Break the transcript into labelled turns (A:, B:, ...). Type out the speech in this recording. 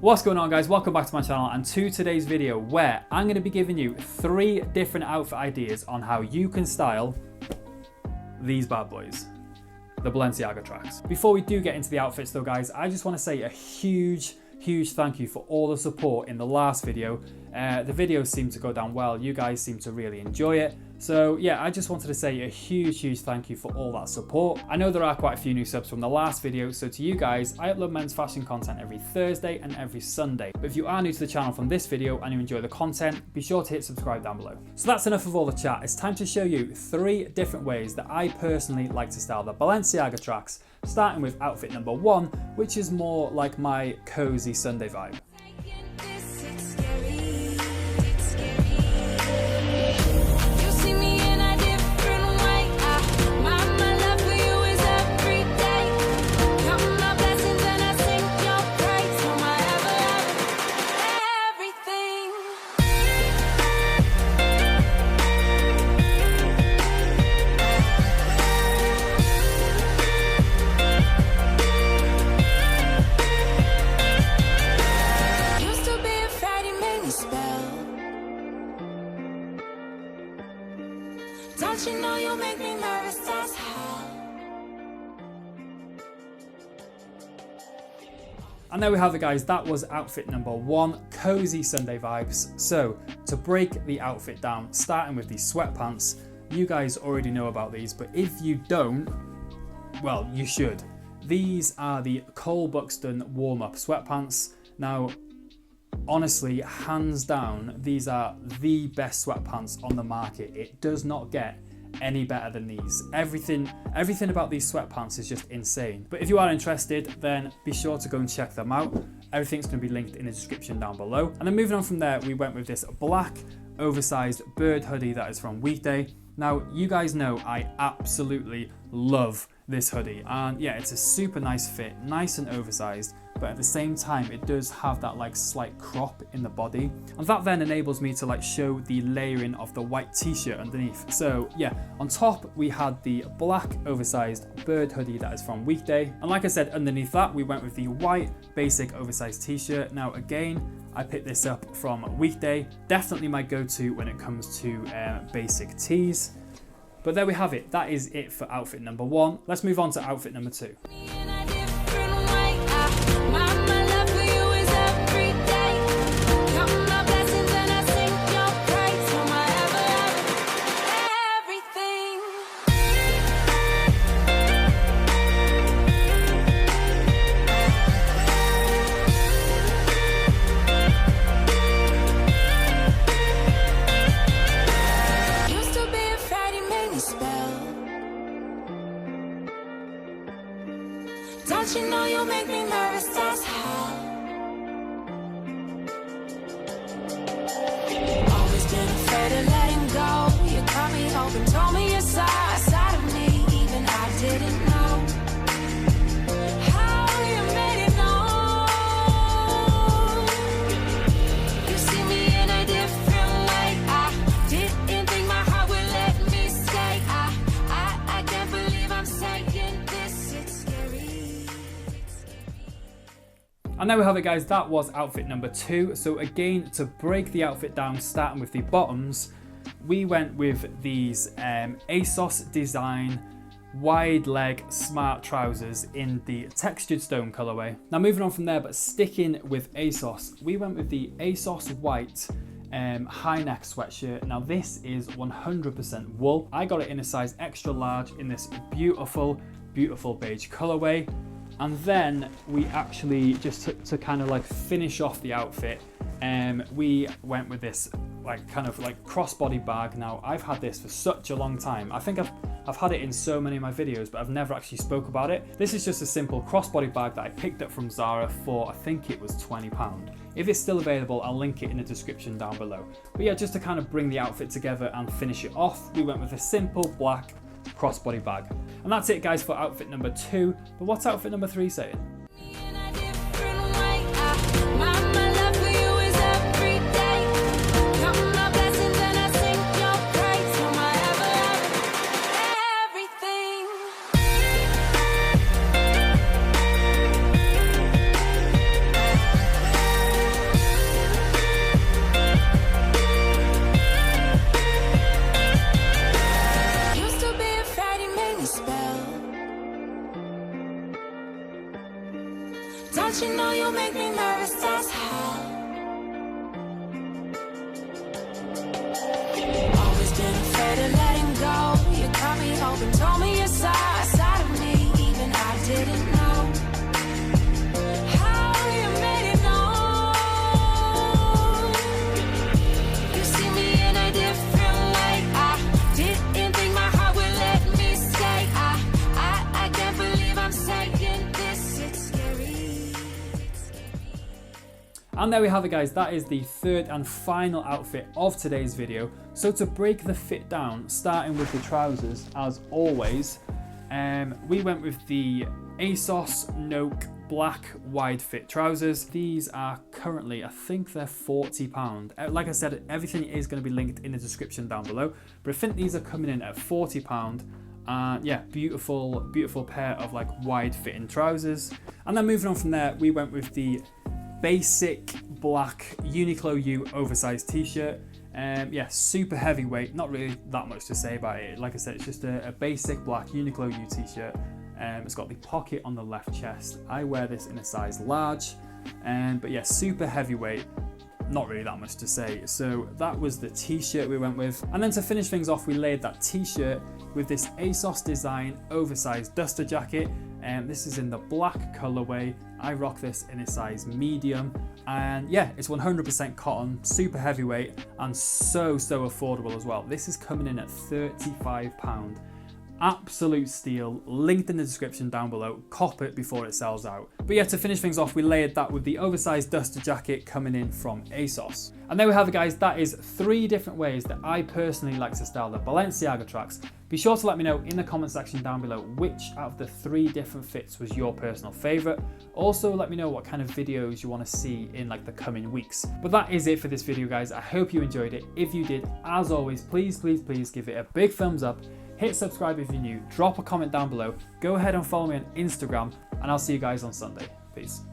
A: What's going on, guys? Welcome back to my channel and to today's video where I'm going to be giving you 3 different outfit ideas on how you can style these bad boys, the Balenciaga tracks. Before we do get into the outfits though, guys, I just want to say a huge thank you for all the support in the last video. The videos seem to go down well. You guys seem to really enjoy it. So yeah, I just wanted to say a huge thank you for all that support. I know there are quite a few new subs from the last video, so to you guys, I upload men's fashion content every Thursday and every Sunday. But if you are new to the channel from this video and you enjoy the content, be sure to hit subscribe down below. So that's enough of all the chat. It's time to show you 3 different ways that I personally like to style the Balenciaga tracks, starting with outfit number 1, which is more like my cozy Sunday vibe.
B: Don't you know you make me nervous as hell?
A: And there we have it, guys. That was outfit number 1, cozy Sunday vibes. So to break the outfit down, starting with these sweatpants, you guys already know about these, but if you don't, well, you should. These are the Buxton warm-up sweatpants. Now, honestly, hands down, these are the best sweatpants on the market. It does not get any better than these. Everything about these sweatpants is just insane. But if you are interested, then be sure to go and check them out. Everything's going to be linked in the description down below. And then moving on from there, we went with this black oversized bird hoodie that is from Weekday. Now, you guys know I absolutely love this hoodie, and yeah, it's a super nice fit, nice and oversized, but at the same time it does have that like slight crop in the body, and that then enables me to like show the layering of the white t-shirt underneath. So yeah, on top we had the black oversized bird hoodie that is from Weekday, and like I said, underneath that we went with the white basic oversized t-shirt. Now again, I picked this up from Weekday, definitely my go-to when it comes to basic tees. But there we have it. That is it for outfit number 1. Let's move on to outfit number 2.
B: Don't you know you make me nervous as hell? Always been afraid of letting go. You cut me open, told me your side of me, even I didn't know how you made it known. You see me in a different way. I didn't think my heart would let me stay. I can't believe I'm saying this. It's scary.
A: And there we have it, guys. That was outfit number 2. So again, to break the outfit down, starting with the bottoms, we went with these ASOS design wide leg smart trousers in the textured stone colorway. Now moving on from there, but sticking with ASOS, we went with the ASOS white high neck sweatshirt. Now this is 100% wool. I got it in a size extra large in this beautiful beige colorway. And then we actually, just to kind of like finish off the outfit, we went with this like kind of like crossbody bag. Now I've had this for such a long time. I think I've had it in so many of my videos, but I've never actually spoke about it. This is just a simple crossbody bag that I picked up from Zara for, I think it was £20. If it's still available, I'll link it in the description down below. But yeah, just to kind of bring the outfit together and finish it off, we went with a simple black crossbody bag. And that's it, guys, for outfit number 2. But what's outfit number 3 saying?
B: Don't you know you make me nervous, that's how. Always been afraid of letting go. You cut me open, told me your side of me, even I didn't know. How you made it known. You see me in a different way. I didn't think my heart would let me stay. I can't believe I'm saying this, it's scary.
A: And there we have it, guys. That is the third and final outfit of today's video. So to break the fit down, starting with the trousers, as always, we went with the ASOS Noke black wide fit trousers. These are currently, I think they're £40. Like I said, everything is going to be linked in the description down below, but I think these are coming in at £40. Yeah, beautiful pair of like wide fitting trousers. And then moving on from there, we went with the basic black Uniqlo U oversized t-shirt. Yeah, super heavyweight, not really that much to say about it. Like I said, it's just a basic black Uniqlo U t-shirt. It's got the pocket on the left chest. I wear this in a size large, but yeah, super heavyweight, not really that much to say. So that was the t-shirt we went with. And then to finish things off, we layered that t-shirt with this ASOS design oversized duster jacket. This is in the black colorway. I rock this in a size medium, and yeah, it's 100% cotton, super heavyweight, and so affordable as well. This is coming in at £35. Absolute steal, linked in the description down below. Cop it before it sells out. But yeah, to finish things off, we layered that with the oversized duster jacket coming in from ASOS. And there we have it, guys. That is 3 different ways that I personally like to style the Balenciaga tracks. Be sure to let me know in the comment section down below which out of the 3 different fits was your personal favorite. Also, let me know what kind of videos you want to see in like the coming weeks. But that is it for this video, guys. I hope you enjoyed it. If you did, as always, please give it a big thumbs up. Hit subscribe if you're new, drop a comment down below, go ahead and follow me on Instagram, and I'll see you guys on Sunday. Peace.